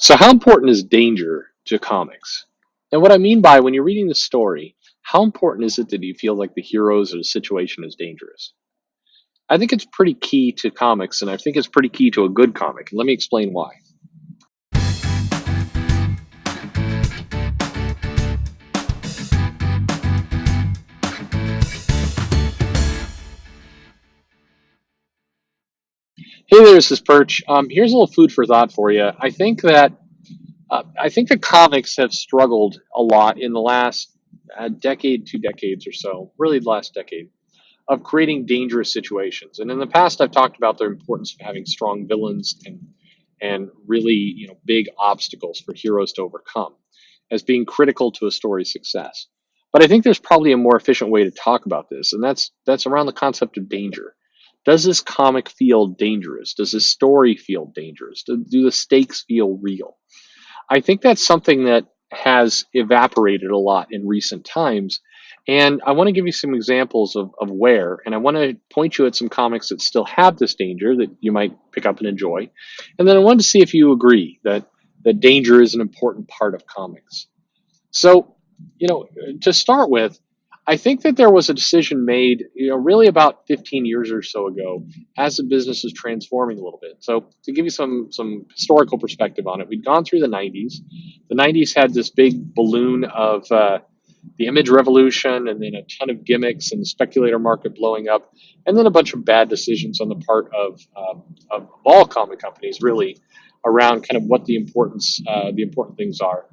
So, how important is danger to comics? And what I mean by when you're reading the story, how important is it that you feel like the heroes or the situation is dangerous? I think it's pretty key to comics, and I think it's pretty key to a good comic. Let me explain why. Hey there, this is Perch. Here's a little food for thought for you. I think that comics have struggled a lot in the last decade, 2 decades or so, really the last decade, of creating dangerous situations. And in the past, I've talked about the importance of having strong villains and really big obstacles for heroes to overcome as being critical to a story's success. But I think there's probably a more efficient way to talk about this, and that's around the concept of danger. Does this comic feel dangerous? Does this story feel dangerous? Do the stakes feel real? I think that's something that has evaporated a lot in recent times. And I want to give you some examples of where, and I want to point you at some comics that still have this danger that you might pick up and enjoy. And then I wanted to see if you agree that danger is an important part of comics. So, to start with, I think that there was a decision made, really about 15 years or so ago, as the business is transforming a little bit. So, to give you some historical perspective on it, we'd gone through the 90s. The 90s had this big balloon of the image revolution, and then a ton of gimmicks and the speculator market blowing up, and then a bunch of bad decisions on the part of all comic companies, really, around kind of what the important things are.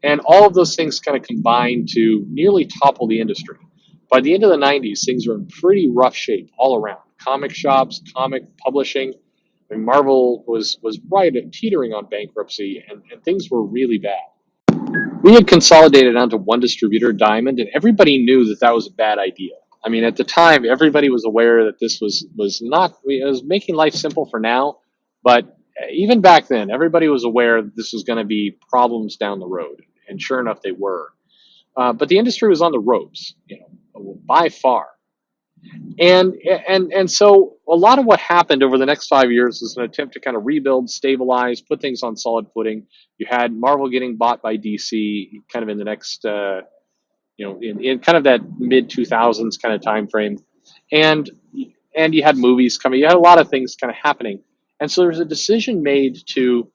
And all of those things kind of combined to nearly topple the industry. By the end of the 90s, things were in pretty rough shape all around. Comic shops, comic publishing. I mean, Marvel was right at teetering on bankruptcy, and things were really bad. We had consolidated onto one distributor, Diamond, and everybody knew that that was a bad idea. I mean, at the time, everybody was aware that this was not, it was making life simple for now, but even back then, everybody was aware that this was going to be problems down the road, and sure enough, they were. But the industry was on the ropes, by far. And so a lot of what happened over the next 5 years was an attempt to kind of rebuild, stabilize, put things on solid footing. You had Marvel getting bought by DC, kind of in the next, in kind of that mid 2000s kind of time frame, and and you had movies coming. You had a lot of things kind of happening, and so there was a decision made to,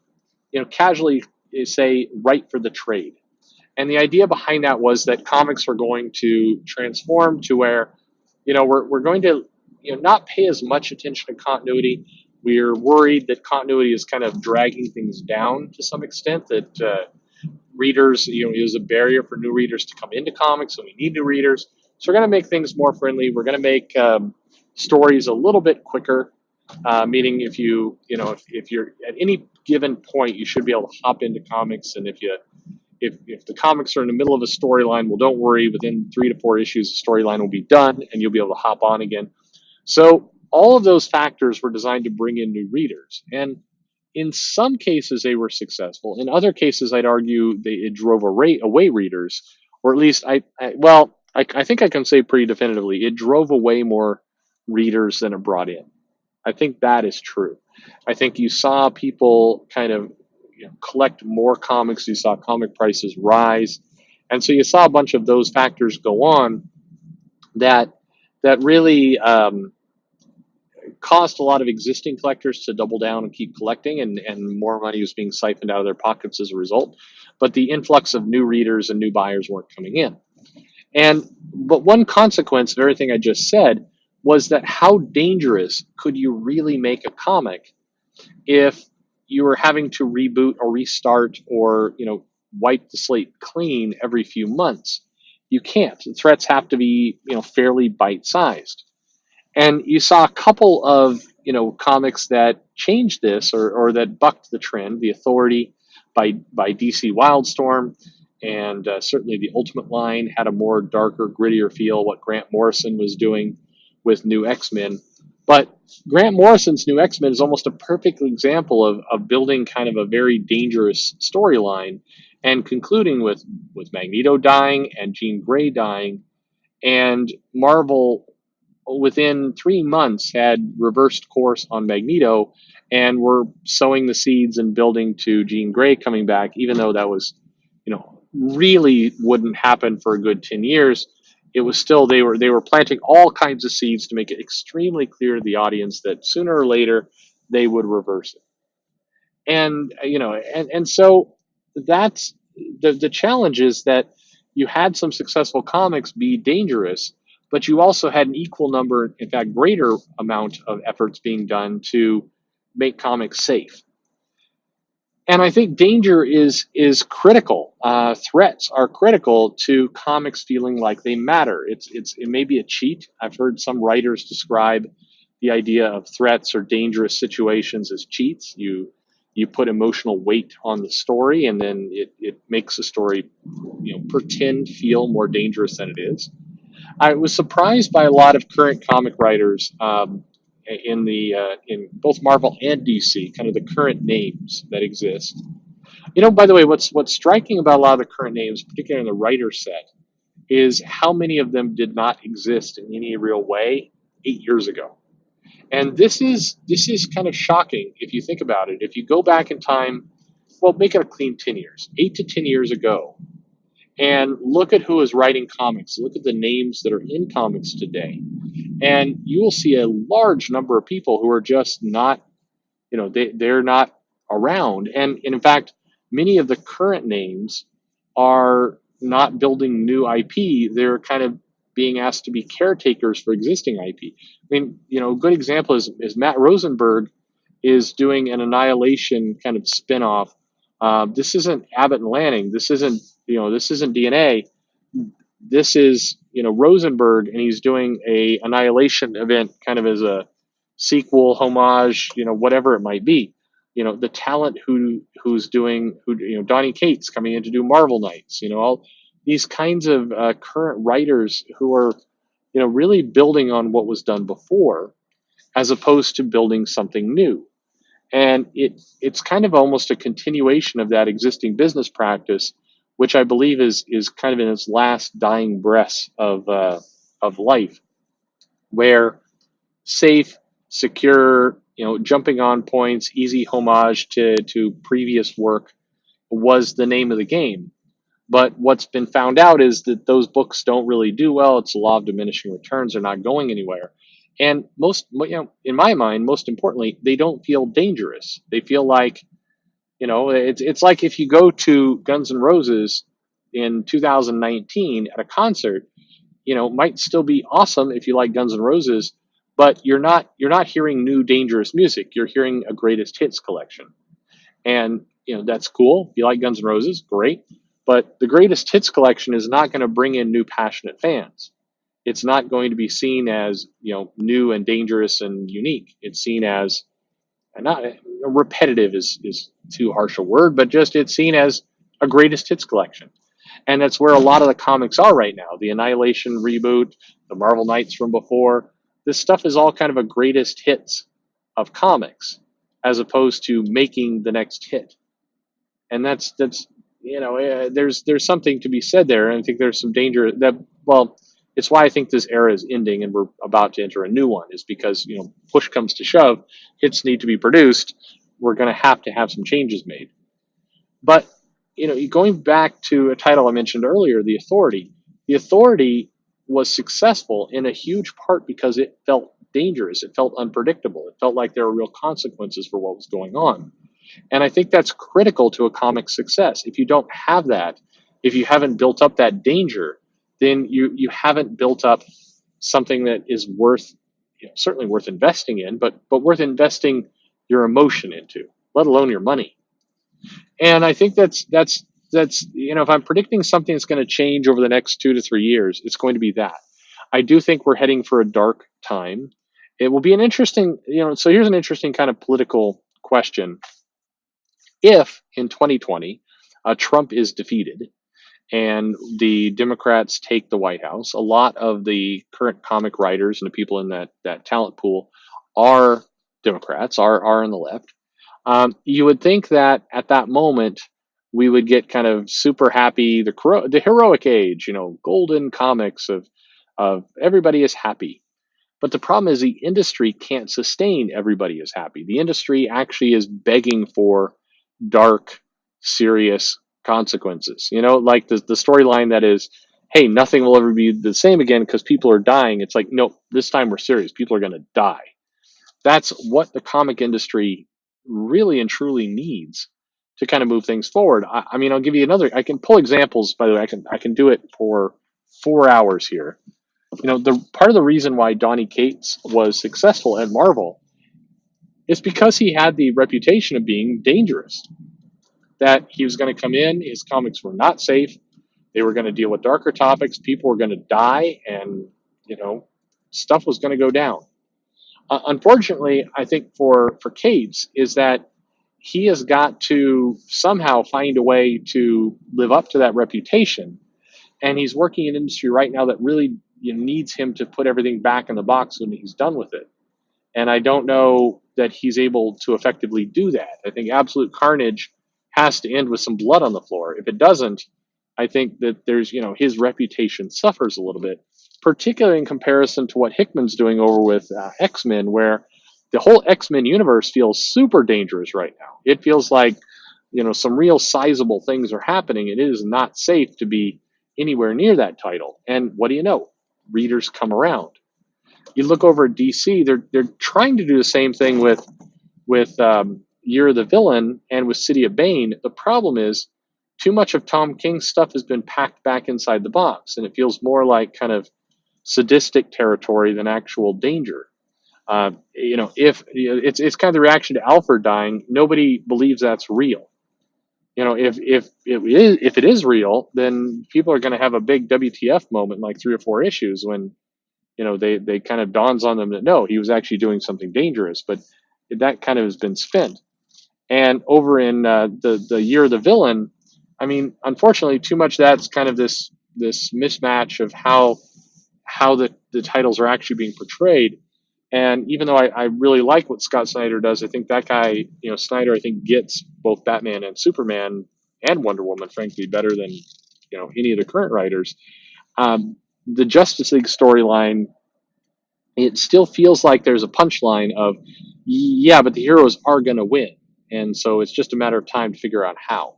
casually say, write for the trade. And the idea behind that was that comics were going to transform to where, we're going to, not pay as much attention to continuity. We're worried that continuity is kind of dragging things down to some extent, that readers, is a barrier for new readers to come into comics, and we need new readers. So we're going to make things more friendly. We're going to make stories a little bit quicker, meaning if you're at any given point, you should be able to hop into comics. And if the comics are in the middle of a storyline, well, don't worry. Within 3 to 4 issues, the storyline will be done, and you'll be able to hop on again. So all of those factors were designed to bring in new readers, and in some cases they were successful. In other cases, I'd argue it drove away readers, or at least I think I can say pretty definitively it drove away more readers than it brought in. I think that is true. I think you saw people kind of collect more comics. You saw comic prices rise, and so you saw a bunch of those factors go on that really caused a lot of existing collectors to double down and keep collecting, and more money was being siphoned out of their pockets as a result. But the influx of new readers and new buyers weren't coming in. But one consequence of everything I just said was that how dangerous could you really make a comic if you were having to reboot or restart or wipe the slate clean every few months? You can't. The threats have to be fairly bite-sized. And you saw a couple of comics that changed this or that bucked the trend. The Authority by DC Wildstorm, and certainly the Ultimate line had a more darker, grittier feel. What Grant Morrison was doing with New X-Men, but Grant Morrison's New X-Men is almost a perfect example of building kind of a very dangerous storyline, and concluding with Magneto dying and Jean Grey dying, and Marvel within 3 months had reversed course on Magneto and were sowing the seeds and building to Jean Grey coming back, even though that was, really wouldn't happen for a good 10 years. It was still, they were planting all kinds of seeds to make it extremely clear to the audience that sooner or later they would reverse it. And so that's the challenge, is that you had some successful comics be dangerous, but you also had an equal number, in fact greater amount of efforts being done to make comics safe. And I think danger is critical. Threats are critical to comics feeling like they matter. It may be a cheat. I've heard some writers describe the idea of threats or dangerous situations as cheats. You put emotional weight on the story, and then it makes the story, pretend feel more dangerous than it is. I was surprised by a lot of current comic writers, in both Marvel and DC, kind of the current names that exist. By the way, what's striking about a lot of the current names, particularly in the writer set, is how many of them did not exist in any real way 8 years ago. And this is kind of shocking if you think about it. If you go back in time, well, make it a clean 10 years, 8 to 10 years ago, and look at who is writing comics. Look at the names that are in comics today, and you will see a large number of people who are just not, they're not around. And in fact, many of the current names are not building new IP. They're kind of being asked to be caretakers for existing IP. I mean, a good example is Matt Rosenberg is doing an Annihilation kind of spin-off. This isn't Abbott and Lanning. This isn't DNA. This is, Rosenberg, and he's doing a Annihilation event kind of as a sequel, homage, whatever it might be. The talent who's doing, Donnie Cates coming in to do Marvel Knights. All these kinds of current writers who are, really building on what was done before, as opposed to building something new. And it's kind of almost a continuation of that existing business practice, which I believe is kind of in its last dying breaths of life, where safe, secure, jumping on points, easy homage to previous work was the name of the game. But what's been found out is that those books don't really do well. It's the law of diminishing returns. They're not going anywhere. And in my mind, most importantly, they don't feel dangerous. They feel like, it's like if you go to Guns N' Roses in 2019 at a concert, might still be awesome if you like Guns N' Roses, but you're not hearing new dangerous music. You're hearing a greatest hits collection. And that's cool. If you like Guns N' Roses, great. But the greatest hits collection is not going to bring in new passionate fans. It's not going to be seen as, new and dangerous and unique. It's seen as, not repetitive is too harsh a word, but just it's seen as a greatest hits collection. And that's where a lot of the comics are right now. The Annihilation reboot, the Marvel Knights from before, this stuff is all kind of a greatest hits of comics, as opposed to making the next hit. And that's there's something to be said there. And I think there's some danger that, well, it's why I think this era is ending and we're about to enter a new one, is because, push comes to shove, hits need to be produced. We're going to have some changes made. But, going back to a title I mentioned earlier, The Authority. The Authority was successful in a huge part because it felt dangerous. It felt unpredictable. It felt like there were real consequences for what was going on. And I think that's critical to a comic success. If you don't have that, if you haven't built up that danger, then you haven't built up something that is worth, certainly worth investing in, but worth investing your emotion into, let alone your money. And I think that's if I'm predicting something that's going to change over the next 2 to 3 years, it's going to be that. I do think we're heading for a dark time. It will be an interesting, so here's an interesting kind of political question. If in 2020 Trump is defeated and the Democrats take the White House, a lot of the current comic writers and the people in that talent pool are Democrats, are on the left. You would think that at that moment we would get kind of super happy, the heroic age, golden comics of everybody is happy. But the problem is the industry can't sustain everybody is happy. The industry actually is begging for dark, serious consequences. Like the storyline that is, hey, nothing will ever be the same again because people are dying. It's like, no, this time we're serious. People are going to die. That's what the comic industry really and truly needs to kind of move things forward. I mean, I'll give you another. I can pull examples. By the way, I can do it for 4 hours here. The part of the reason why Donny Cates was successful at Marvel is because he had the reputation of being dangerous. That he was going to come in, his comics were not safe. They were going to deal with darker topics. People were going to die, and you know, stuff was going to go down. Unfortunately, I think for Cates is that he has got to somehow find a way to live up to that reputation, and he's working in an industry right now that really needs him to put everything back in the box when he's done with it. And I don't know that he's able to effectively do that. I think Absolute Carnage has to end with some blood on the floor. If it doesn't, I think that there's, his reputation suffers a little bit, particularly in comparison to what Hickman's doing over with X-Men, where the whole X-Men universe feels super dangerous right now. It feels like, some real sizable things are happening, and it is not safe to be anywhere near that title. And what do you know? Readers come around. You look over at DC; they're trying to do the same thing with Year of the Villain and with City of Bane. The problem is too much of Tom King's stuff has been packed back inside the box, and it feels more like kind of sadistic territory than actual danger. If it's kind of the reaction to Alfred dying, nobody believes that's real. If it is real, then people are going to have a big WTF moment in like 3 or 4 issues when they kind of dawns on them that no, he was actually doing something dangerous, but that kind of has been spent. And over in the Year of the Villain, I mean, unfortunately, too much that's kind of this mismatch of how the titles are actually being portrayed. And even though I really like what Scott Snyder does, I think that guy, Snyder, I think gets both Batman and Superman and Wonder Woman, frankly, better than any of the current writers. The Justice League storyline, it still feels like there's a punchline of, yeah, but the heroes are going to win, and so it's just a matter of time to figure out how.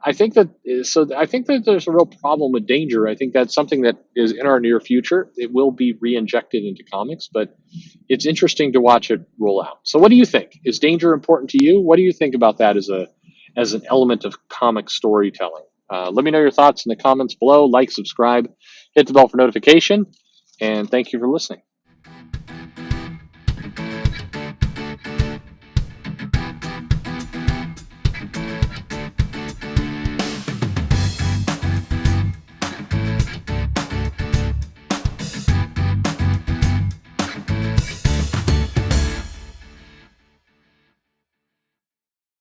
I think that there's a real problem with Danger. I think that's something that is in our near future. It will be re-injected into comics, but it's interesting to watch it roll out. So, what do you think? Is Danger important to you? What do you think about that as an element of comic storytelling? Let me know your thoughts in the comments below. Like, subscribe, hit the bell for notification, and thank you for listening.